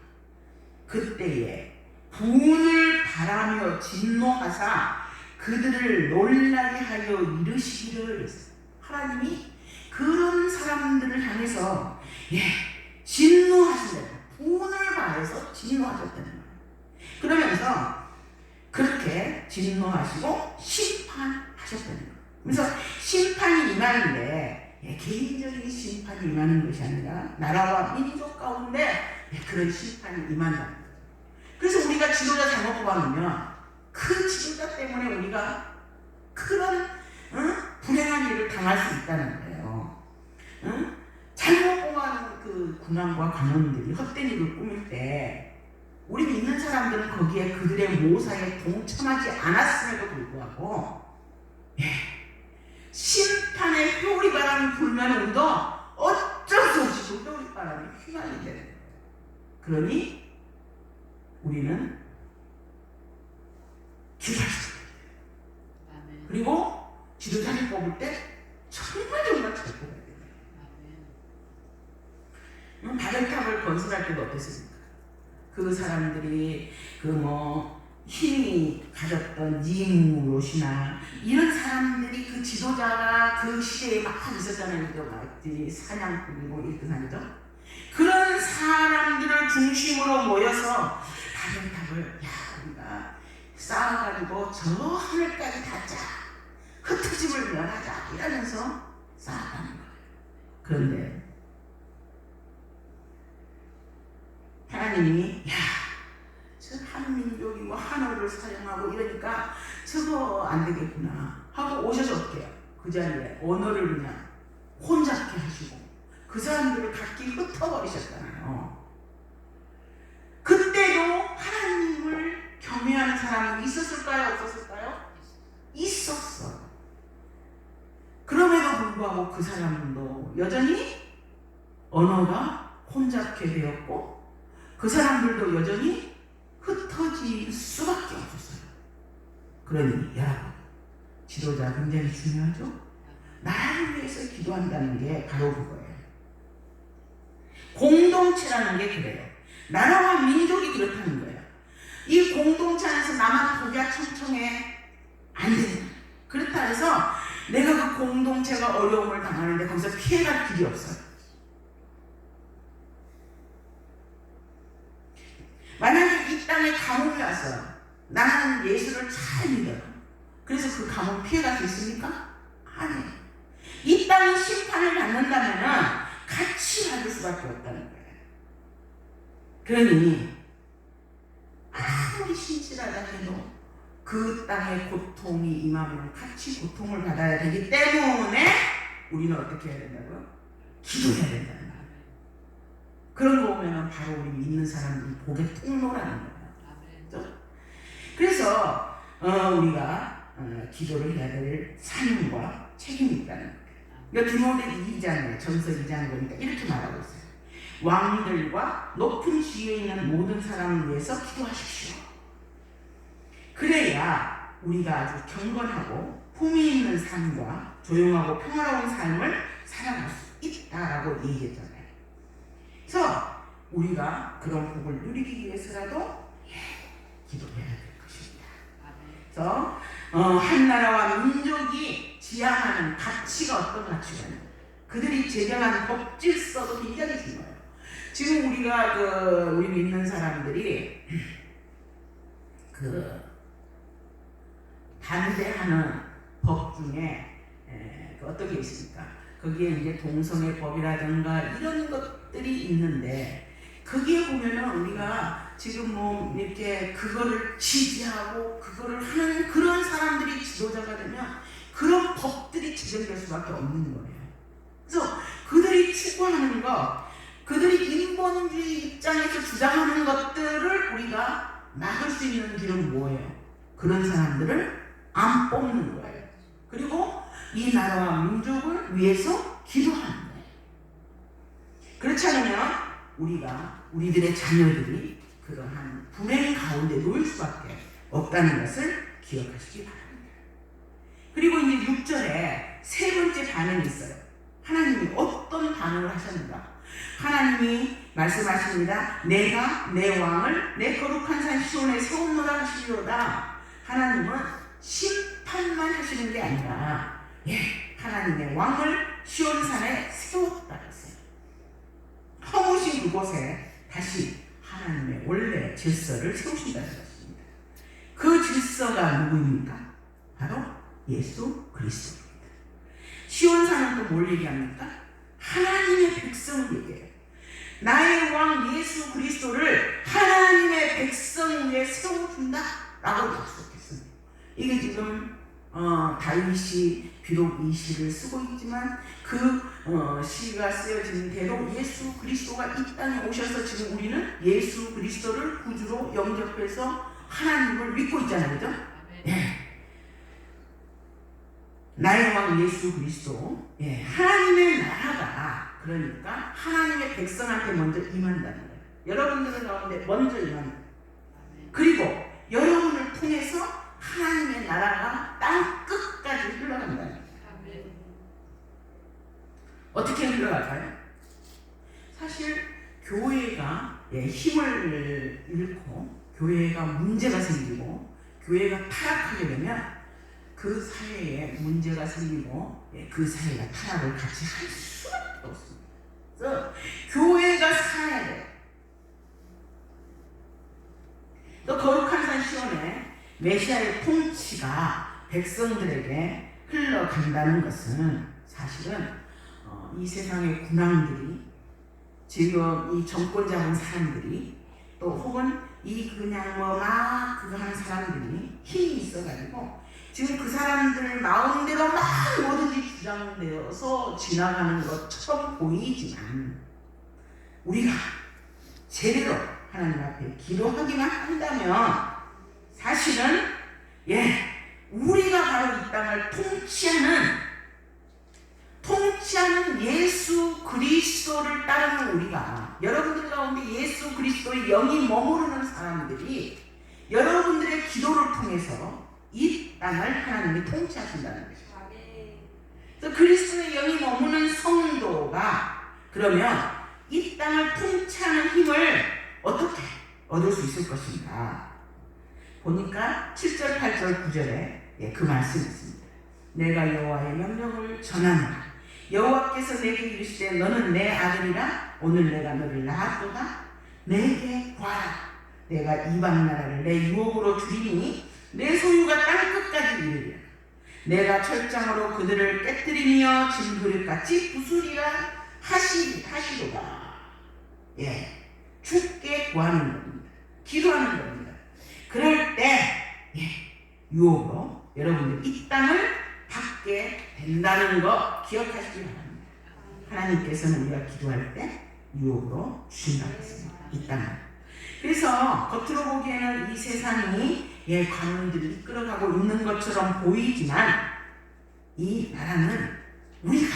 그때에 분을 바라며 진노하사 그들을 놀라게 하여 이르시기를 했어요. 하나님이 그런 사람들을 향해서 진노하신다. 분을 발해서 진노하셨다는 거예요. 그러면서 그렇게 진노하시고 심판하셨다는 거예요. 그래서 심판이 임하는데 개인적인 심판이 임하는 것이 아니라 나라와 민족 가운데 그런 심판이 임한다는 거예요. 그래서 우리가 지도자 잘못 뽑아놓으면 그 지도자 때문에 우리가 그런 불행한 일을 당할 수 있다는 거예요. 잘못 뽑아놓은 그 군왕과 관원들이 헛된 일을 꾸밀 때 우리 믿는 사람들은 거기에 그들의 모사에 동참하지 않았음에도 불구하고 심판의 효리 바람이 불면 우리도 어쩔 수 없이 그 효리 바람이 휘말리게 되는 거예요. 그러니 우리는 기도하셔야 돼요. 그리고 지도자를 뽑을 때 정말 잘 뽑아야 돼요. 바벨탑을 건설할 때도 어땠습니까? 그 사람들이 힘이 가졌던 니무롯이나 이런 사람들이 그 지도자가 그 시대에 막 있었잖아요. 사냥꾼이고 이렇게 사죠. 그런 사람들을 중심으로 모여서 바벨탑을 우리가 쌓아가지고 저 하늘까지 닿자, 흩어짐을 면하자 이러면서 쌓아가는 거예요. 그런데 하나님이 저 한민족이 뭐 한어를 사용하고 이러니까 저거 안 되겠구나 하고 오셔서 어떻게 해요? 그 자리에 언어를 그냥 혼잡게 하시고 그 사람들을 각기 흩어버리셨잖아요. 그때도 하나님을 경외하는 사람이 있었을까요? 없었을까요? 있었어요. 그럼에도 불구하고 그 사람도 여전히 언어가 혼잡게 되었고 그 사람들도 여전히 흩어질 수밖에 없었어요. 그러니 여러분, 지도자 굉장히 중요하죠? 나라를 위해서 기도한다는 게 바로 그거예요. 공동체라는 게 그래요. 나라와 민족이 그렇다는 거예요. 이 공동체 안에서 나만 독야청청해 안 되는. 그렇다 해서 내가 그 공동체가 어려움을 당하는데 거기서 피해갈 길이 없어요. 만약에 이 땅에 가뭄이 와서 나는 예수를 잘 믿어요. 그래서 그 감옥 피해갈 수 있습니까? 아니에요. 이 땅이 심판을 받는다면 같이 받을 수밖에 없다는 거예요. 그러니 아무리 신실하다 해도 그 땅의 고통이 임하면 같이 고통을 받아야 되기 때문에 우리는 어떻게 해야 된다고요? 기도해야 된다는 거예요. 그런 거 보면 바로 우리 믿는 사람들이 복의 통로라는 거예요. 그렇죠? 그래서 우리가 기도를 해야 될 사명과 책임이 있다는 거예요. 그러니까 디모데 2장에 전서 2장에 보니까 이렇게 말하고 있어요. 왕들과 높은 지위에 있는 모든 사람을 위해서 기도하십시오. 그래야 우리가 아주 경건하고 품위 있는 삶과 조용하고 평화로운 삶을 살아갈 수 있다라고 얘기했잖아요. 그래서 우리가 그런 복을 누리기 위해서라도 기도해야 될 것입니다. 그래서 한 나라와 민족이 지향하는 가치가 어떤 가치가요? 그들이 제정한 법 질서도 굉장히 중요해요. 지금 우리가 우리 믿는 사람들이 반대하는 법 중에 어떤 게 있습니까? 거기에 이제 동성애 법이라든가 이런 것들이 있는데 거기에 보면은 우리가 지금 뭐 이렇게 그거를 지지하고 그거를 하는 그런 사람들이 지도자가 되면 그런 법들이 지정될 수밖에 없는 거예요. 그래서 그들이 추구하는 것, 그들이 인본주의 입장에서 주장하는 것들을 우리가 막을 수 있는 길은 뭐예요? 그런 사람들을 안 뽑는 거예요. 그리고 이 나라와 민족을 위해서 기도하는 거예요. 그렇지 않으면 우리들의 자녀들이 그러한 불행 가운데 놓일 수밖에 없다는 것을 기억하시기 바랍니다. 그리고 이제 6절에 세 번째 반응이 있어요. 하나님이 어떤 반응을 하셨는가? 하나님이 말씀하십니다. 내가 내 왕을 내 거룩한 산 시온에 세우노라 하시리로다. 하나님은 심판만 하시는 게 아니라 하나님의 왕을 시온산에 세웠다 했어요. 허무신 그곳에 다시 하나님의 원래 질서를 세우신다는 것입니다. 그 질서가 누구입니까? 바로 예수 그리스도입니다. 시온산은 또 뭘 얘기합니까? 하나님의 백성을 얘기해요. 나의 왕 예수 그리스도를 하나님의 백성 위에 세워준다 라고 약속했습니다. 이게 지금 다윗이 비록 이 시를 쓰고 있지만 그 시가 쓰여진 대로 예수 그리스도가 이 땅에 오셔서 지금 우리는 예수 그리스도를 구주로 영접해서 하나님을 믿고 있잖아요. 그죠? 네. 나의 왕 예수 그리스도, 하나님의 나라가 그러니까 하나님의 백성한테 먼저 임한다는 거예요. 여러분들 가운데 먼저 임한다. 그리고 여러분을 통해서 하나님의 나라가 땅 끝까지 흘러간다는 거예요. 어떻게 흘러갈까요? 사실 교회가 힘을 잃고 교회가 문제가 생기고 교회가 타락하게 되면 그 사회에 문제가 생기고 그 사회가 타락을 같이 할 수밖에 없습니다. 그래서 교회가 살아야 돼요. 또 거룩한 산 시온에 메시아의 통치가 백성들에게 흘러간다는 것은 사실은 이 세상의 군왕들이 지금 이 정권 잡은 사람들이 또 혹은 이 그냥 막 그거 하는 사람들이 힘이 있어가지고 지금 그 사람들 마음대로 막 뭐든지 주장되어서 지나가는 것처럼 보이지만 우리가 제대로 하나님 앞에 기도하기만 한다면 사실은 우리가 바로 이 땅을 통치하는 예수 그리스도를 따르는 우리가 여러분들 가운데 예수 그리스도의 영이 머무르는 사람들이 여러분들의 기도를 통해서 이 땅을 하나님이 통치하신다는 것이죠. 그래서 그리스도의 영이 머무는 성도가 그러면 이 땅을 통치하는 힘을 어떻게 얻을 수 있을 것인가? 보니까 7절, 8절, 9절에 그 말씀이 있습니다. 내가 여호와의 명령을 전하노라. 여호와께서 내게 이르시되 너는 내 아들이라 오늘 내가 너를 낳았도다. 내게 구하라. 내가 이방 나라를 내 유혹으로 주리니 내 소유가 땅 끝까지 이르리라. 내가 철장으로 그들을 깨뜨리며 질그릇같이 부수리라 하시도다. 예, 주께 구하는 겁니다. 기도하는 겁니다. 그럴 때 유혹으로 여러분들 이 땅을 받게 된다는 거 기억하시기 바랍니다. 하나님께서는 우리가 기도할 때 유혹으로 주신다고 했습니다. 이 땅을. 그래서 겉으로 보기에는 이 세상이 관원들을 이끌어가고 있는 것처럼 보이지만 이 나라는 우리가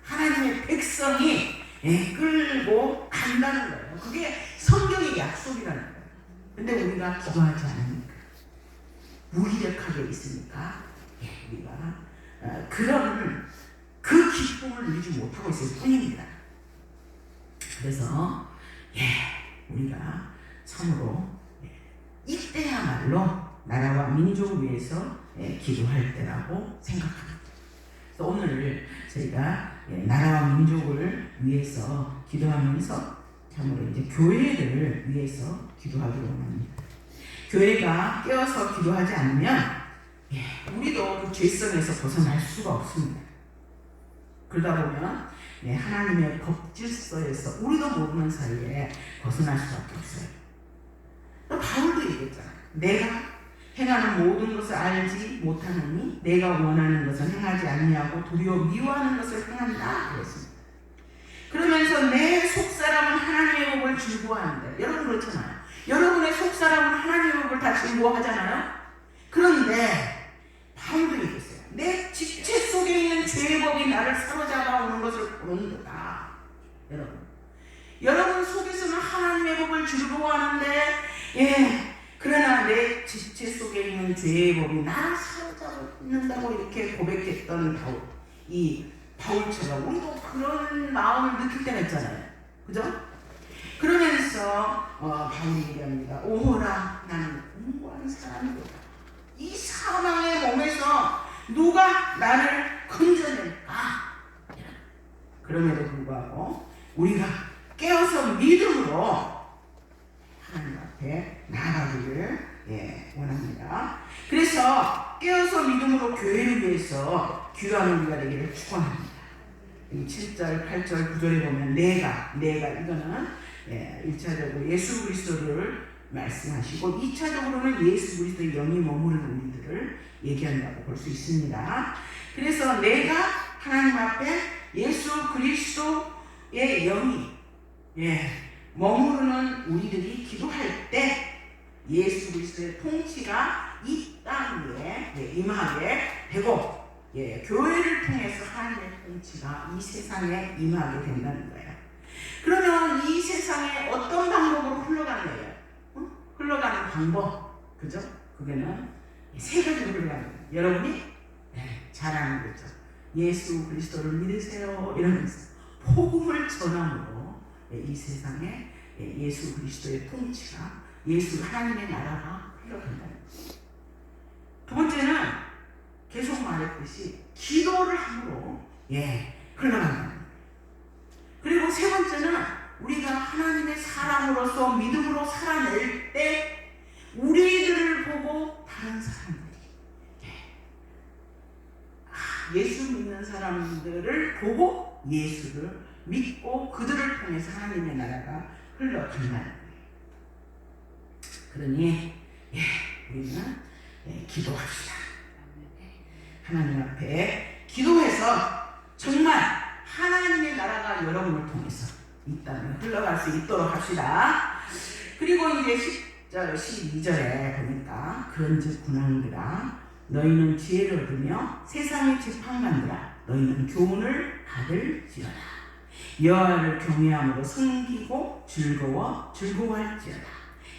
하나님의 백성이 끌고 간다는 거예요. 그게 성경의 약속이라는 거예요. 근데 우리가 기도하지 않으니까, 무기력하게 있으니까 우리가 그런 그 기쁨을 누리지 못하고 있을 뿐입니다. 그래서 우리가 참으로 이때야말로 나라와 민족을 위해서 기도할 때라고 생각합니다. 그래서 오늘 저희가 나라와 민족을 위해서 기도하면서 참으로 이제 교회를 위해서 기도하기로 합니다. 교회가 깨어서 기도하지 않으면 우리도 그 죄성에서 벗어날 수가 없습니다. 그러다 보면 하나님의 법 질서에서 우리도 모르는 사이에 벗어날 수밖에 없어요. 또 바울도 얘기했잖아요. 내가 행하는 모든 것을 알지 못하느니 내가 원하는 것을 행하지 아니하고 도리어 미워하는 것을 행한다 그랬습니다. 그러면서 내 속사람은 하나님의 법을 즐거워하는데, 여러분 그렇잖아요. 여러분의 속사람은 하나님의 법을 다 즐거워하잖아요. 그런데 바울도 얘기했어요. 내 지체 속에 있는 죄의 법이 나를 사로잡아 오는 것을 보는도다. 여러분 속에서는 하나님의 법을 즐거워하는데 그러나 내 지체 속에 있는 죄의 법이 나를 사로잡는다고 이렇게 고백했던 바울처럼 우리도 그런 마음을 느낄 때가 있잖아요. 그죠? 그러면서 바울이 얘기합니다. 오호라, 나는 공고한 사람이로다. 이 사망의 몸에서 누가 나를 건져낼까? 그럼에도 불구하고 우리가 깨어서 믿음으로 하나님 앞에 나아가기를 원합니다. 그래서 깨어서 믿음으로 교회를 위해서 기도하는 우리가 되기를 축원합니다. 7절, 8절, 9절에 보면 내가 이거는 1차적으로 예수 그리스도를 말씀하시고 2차적으로는 예수 그리스도의 영이 머무르는 우리들을 얘기한다고 볼 수 있습니다. 그래서 내가 하나님 앞에 예수 그리스도의 영이 머무르는 우리들이 기도할 때 예수 그리스도의 통치가 이 땅에 임하게 되고 교회를 통해서 하나님의 통치가 이 세상에 임하게 된다는 거예요. 그러면 이 세상에 어떤 방법으로 흘러가는 거예요? 흘러가는 방법, 그죠? 그게는 세 가지로 흘러가는 거예요. 여러분이 잘 아는 거죠. 예수 그리스도를 믿으세요 이러면서 복음을 전함으로 이 세상에 예수 그리스도의 통치가, 예수 하나님의 나라가 흘러간다는 거예요. 두 번째는 계속 말했듯이 기도를 함으로 흘러간다는 거예요. 그리고 세 번째는 우리가 하나님의 사람으로서 믿음으로 살아낼 때 우리들을 보고 다른 사람들이 예수 믿는 사람들을 보고 예수를 믿고 그들을 통해서 하나님의 나라가 흘러간다는 거예요. 그러니 우리는 기도합시다. 하나님 앞에 기도해서 정말 하나님의 나라가 여러분을 통해서 이 땅에 흘러갈 수 있도록 합시다. 그리고 이제 10절, 12절에 보니까 그런즉 군왕들아 너희는 지혜를 얻으며 세상의 재판관들아 너희는 교훈을 받을지어다. 여호와를 경외함으로 섬기고 즐거워할지어다.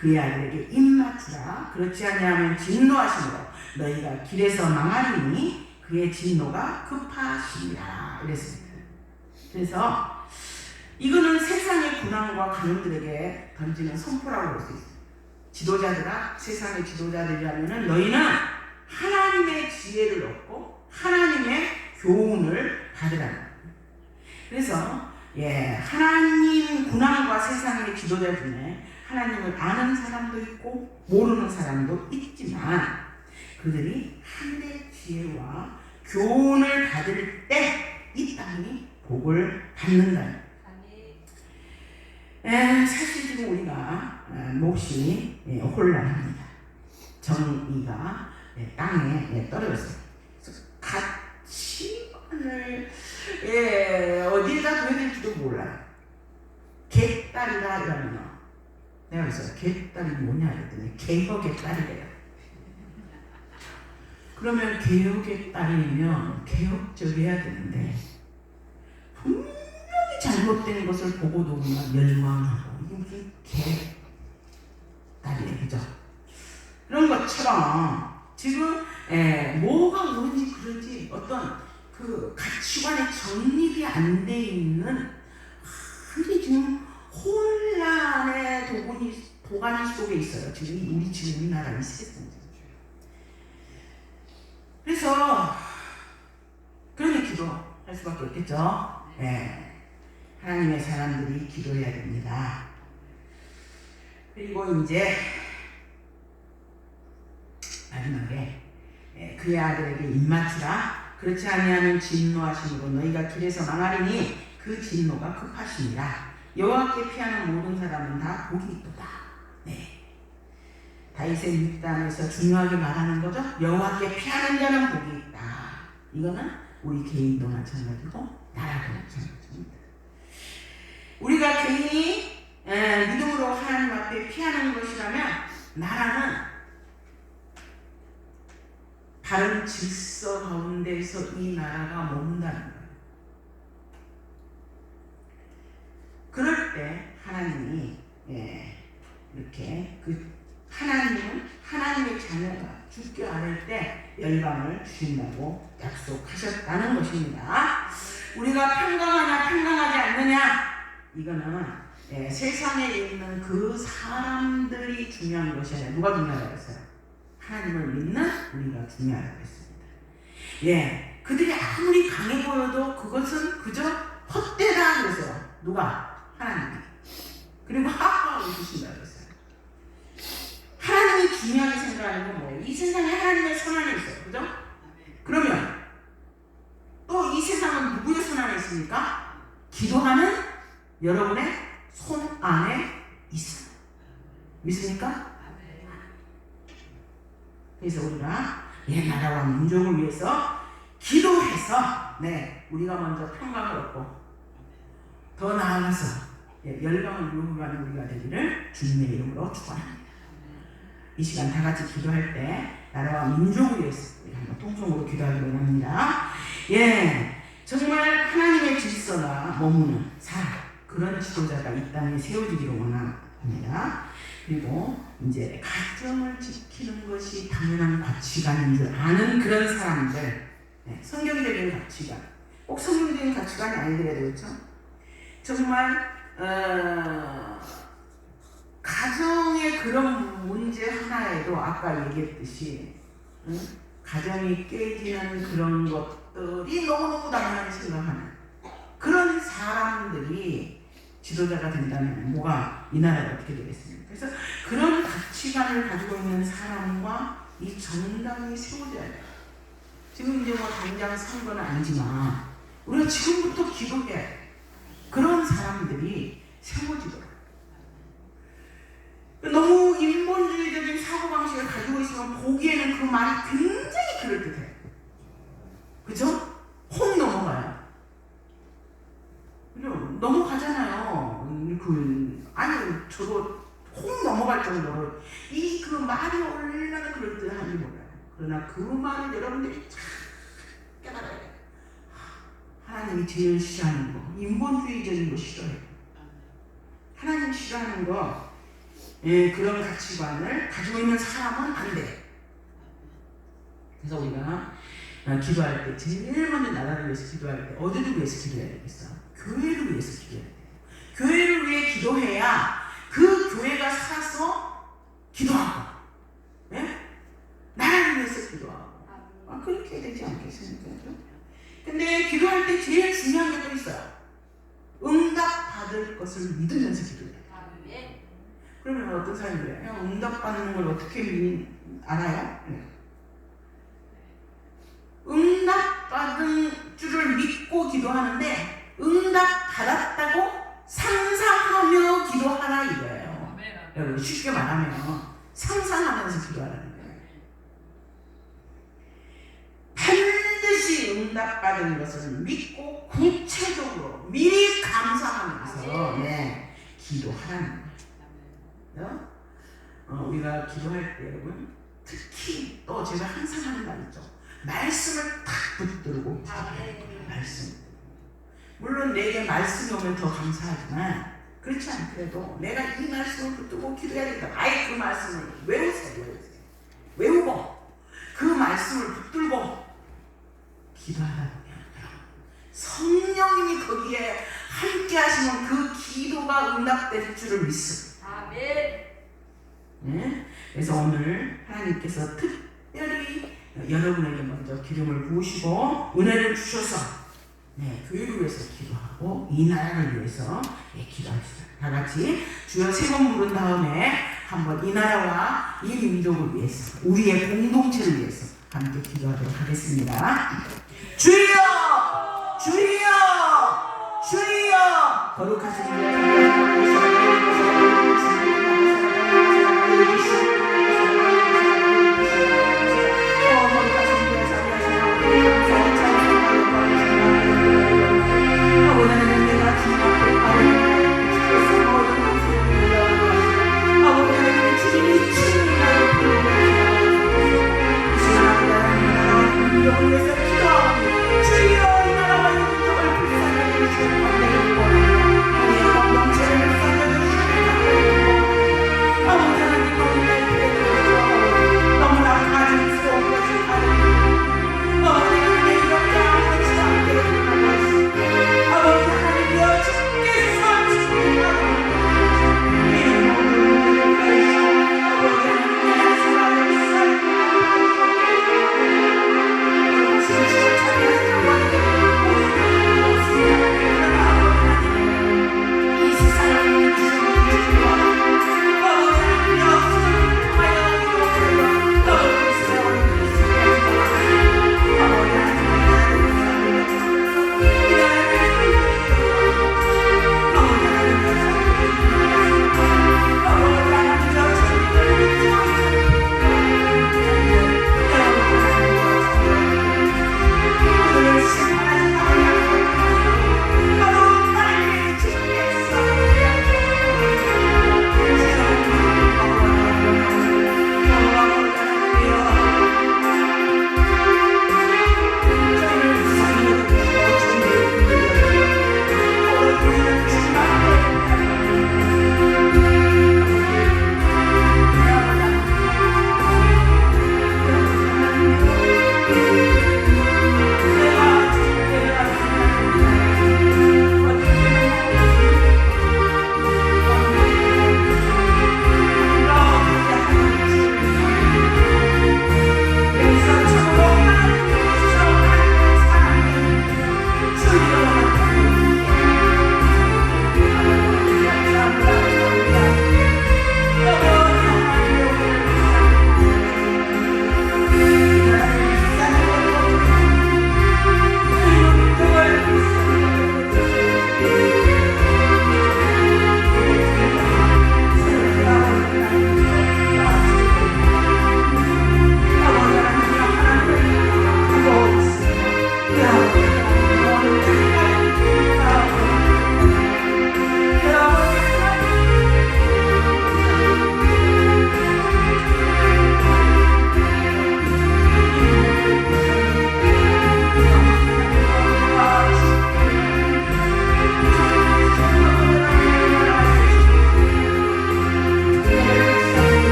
그의 아들에게 입맞추라. 그렇지 아니하면 진노하심으로 너희가 길에서 망하리니 그의 진노가 급하시니라. 이랬습니다. 그래서 이거는 세상의 군왕과 관원들에게 던지는 선포라고 볼 수 있습니다. 지도자들아, 세상의 지도자들이라면 너희는 하나님의 지혜를 얻고 하나님의 교훈을 받으라는 거예요. 그래서 하나님 군왕과 세상의 지도자 중에 하나님을 아는 사람도 있고 모르는 사람도 있지만 그들이 하늘의 지혜와 교훈을 받을 때 이 땅이 복을 받는다. 사실 지금 우리가 몹시 혼란합니다. 정의가 땅에 떨어졌어요. 가치관을 어디에다 둬야 될지도 몰라요. 개딸이라 이러면 내가 그래서 개딸이 뭐냐 그랬더니 개혁의 딸이래요. 그러면 개혁의 딸이면 개혁적이어야 되는데 분명히 잘못된 것을 보고도 그냥 열광하고 이게 무슨 개딸이에요. 그죠? 그런 것처럼 지금 뭐가 뭔지 그런지 어떤 그 가치관의 정립이 안 돼 있는 아주 지금 혼란의 도가니 속에 있어요. 지금 우리나라 이 세상. 그래서 그러니 기도할 수밖에 없겠죠. 하나님의 사람들이 기도해야 됩니다. 그리고 이제 마지막에 그의 아들에게 입맞추라. 그렇지 아니하면 진노하심으로 너희가 길에서 망하리니 그 진노가 급하심이라. 여호와께 피하는 모든 사람은 다 복이 있도다. 다윗의 윗단에서 중요하게 말하는 거죠. 여호와께 피하는 자는 복이 있다. 이거는 우리 개인도 마찬가지고 나라도 마찬가지입니다. 우리가 개인이 믿음으로 하나님 앞에 피하는 것이라면 나라는 바른 질서 가운데서 이 나라가 머문다는 거예요. 그럴 때 하나님이 이렇게 하나님은 하나님의 자녀가 죽게 않을 때 열방을 주신다고 약속하셨다는 것입니다. 우리가 평강하냐 평강하지 않느냐 이거는 세상에 있는 그 사람들이 중요한 것이 아니라 누가 중요하다고 했어요? 하나님을 믿는 우리가 중요하다고 했습니다. 그들이 아무리 강해 보여도 그것은 그저 헛되다 그랬어요. 누가? 하나님이. 그리고 하하하고 주신다고 했어요. 하나님이 중요하게 생각하는 건 뭐예요? 이 세상에 하나님의 손 안에 있어요. 그죠? 그러면 또 이 세상은 누구의 손 안에 있습니까? 기도하는 여러분의 손 안에 있어요. 믿습니까? 그래서 우리가 나라와 민족을 위해서 기도해서 우리가 먼저 평강을 얻고 더 나아가서 열방을 이루어가는 우리가 되기를 주님의 이름으로 축원합니다. 이 시간 다 같이 기도할 때 나라와 민족을 위해서 우리 한번 통성으로 기도하기로 합니다. 정말 하나님의 질서가 머무는 사람, 그런 지도자가 이 땅에 세워지기를 원합니다. 그리고 이제 가정을 지키는 것이 당연한 가치관인 줄 아는 그런 사람들, 성경적인 가치관, 꼭 성경적인 가치관이 아니더라도 그렇죠? 정말 가정의 그런 문제 하나에도 아까 얘기했듯이 가정이 깨지는 그런 것들이 너무너무 당연하게 생각하는 그런 사람들이 지도자가 된다면 이 나라가 어떻게 되겠습니까? 그래서 그런 가치관을 가지고 있는 사람과 이 정당이 세워져야 돼요. 지금 이제 당장 선거는 아니지만 우리가 지금부터 기도해야 돼요. 그런 사람들이 세워지도록. 너무 인본주의적인 사고방식을 가지고 있으면 보기에는 그 말이 굉장히 그럴듯해요. 그죠? 혹 넘어가요. 넘어가잖아요. 아니, 저도 혹 넘어갈 정도로 그 말이 얼마나 그럴듯한지 몰라요. 그러나 그 말을 여러분들이 참 깨달아야 돼요. 하나님이 제일 싫어하는 거, 인본주의적인 거 싫어해요. 하나님 싫어하는 거, 그런 가치관을 가지고 있는 사람은 안 돼. 그래서 우리가 기도할 때 제일 먼저 나라를 위해서 기도할 때 어디를 위해서 기도해야 되겠어? 교회를 위해서 기도해야 돼요. 교회를 위해 기도해야 그 교회가 살아서 기도하고, 나라를 위해서 기도하고. 그렇게 되지 않겠습니까? 근데 기도할 때 제일 중요한 게 또 있어요. 응답 받을 것을 믿으면서 기도해요. 그러면 어떤 사람이 그래요? 응답 받는 걸 어떻게 알아요? 응답받은 줄을 믿고 기도하는데 응답 받았다고 상상하며 기도하라 이거예요. 여러분 쉽게 말하면 상상하면서 기도하라는 거예요. 반드시 응답받은 것을 믿고 구체적으로 미리 감사하면서 기도하라는 거예요. 우리가 기도할 때 여러분 특히 또 제가 항상 하는 말 있죠. 말씀을 탁 붙들고 말씀. 물론 내게 말씀이 오면 더 감사하지만 그렇지 않더라도 내가 이 말씀을 붙들고 기도해야 된다. 아예 그 말씀을 외우세요. 외우고 그 말씀을 붙들고 기도하다 보면 성령님이 거기에 함께 하시면 그 기도가 응답될 줄을 믿습니다. 아멘. 네? 그래서 오늘 하나님께서 특별히 여러분에게 먼저 기름을 부으시고 은혜를 주셔서 교회를 위해서 기도하고 이 나라를 위해서 기도합시다. 다 같이 주여 세 번 부른 다음에 한번 이 나라와 이 민족을 위해서 우리의 공동체를 위해서 함께 기도하도록 하겠습니다. 주여! 주여! 주여! 거룩하신 주여 주여 이 나라와 이 민족을 불쌍히 여기시고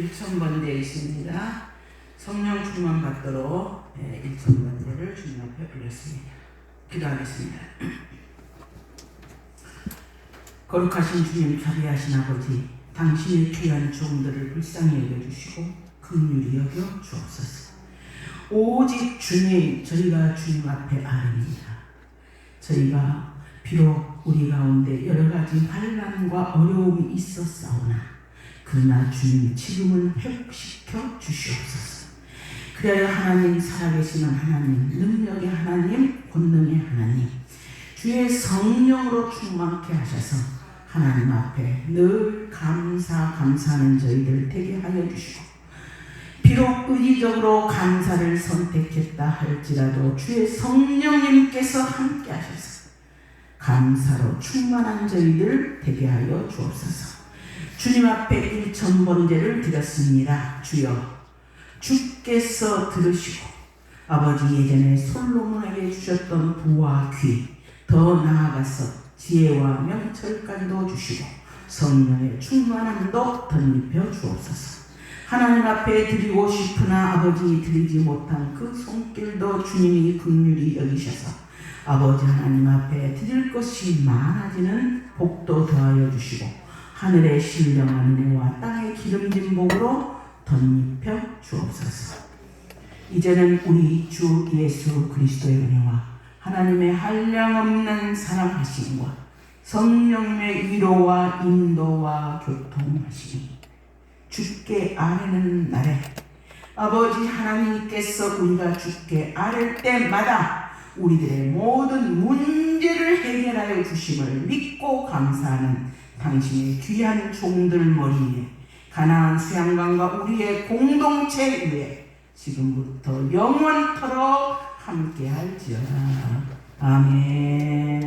1000번째 있습니다. 성령 충만 받도록 1000번째를 주님 앞에 올렸습니다. 기도하겠습니다. 거룩하신 주님, 자비하신 아버지, 당신의 귀한 종들을 불쌍히 여겨주시고 긍휼히 여겨 주옵소서. 오직 주님, 저희가 주님 앞에 아뢰입니다. 저희가 비록 우리 가운데 여러 가지 환난과 어려움이 있었사오나 그러나 주님 지금은 회복시켜 주시옵소서. 그래야 하나님, 살아계시는 하나님, 능력의 하나님, 권능의 하나님, 주의 성령으로 충만케 하셔서 하나님 앞에 늘 감사하는 저희들 되게 하여 주시고, 비록 의지적으로 감사를 선택했다 할지라도 주의 성령님께서 함께 하셔서 감사로 충만한 저희들 되게 하여 주옵소서. 주님 앞에 1000번째를 드렸습니다. 주여, 주께서 들으시고 아버지 예전에 솔로몬에게 주셨던 부와 귀, 더 나아가서 지혜와 명철까지도 주시고 성령의 충만함도 덧입혀 주옵소서. 하나님 앞에 드리고 싶으나 아버지 드리지 못한 그 손길도 주님이 긍휼히 여기셔서 아버지 하나님 앞에 드릴 것이 많아지는 복도 더하여 주시고 하늘의 신령한 은혜와 땅의 기름진 복으로 덧입혀 주옵소서. 이제는 우리 주 예수 그리스도의 은혜와 하나님의 한량없는 사랑하심과 성령의 위로와 인도와 교통하심이 주께 아뢰는 날에 아버지 하나님께서 우리가 주께 아뢰 때마다 우리들의 모든 문제를 해결하여 주심을 믿고 감사하는 당신의 귀한 종들 머리에 가나안 수양강과 우리의 공동체 위에 지금부터 영원토록 함께할지어다. 아멘.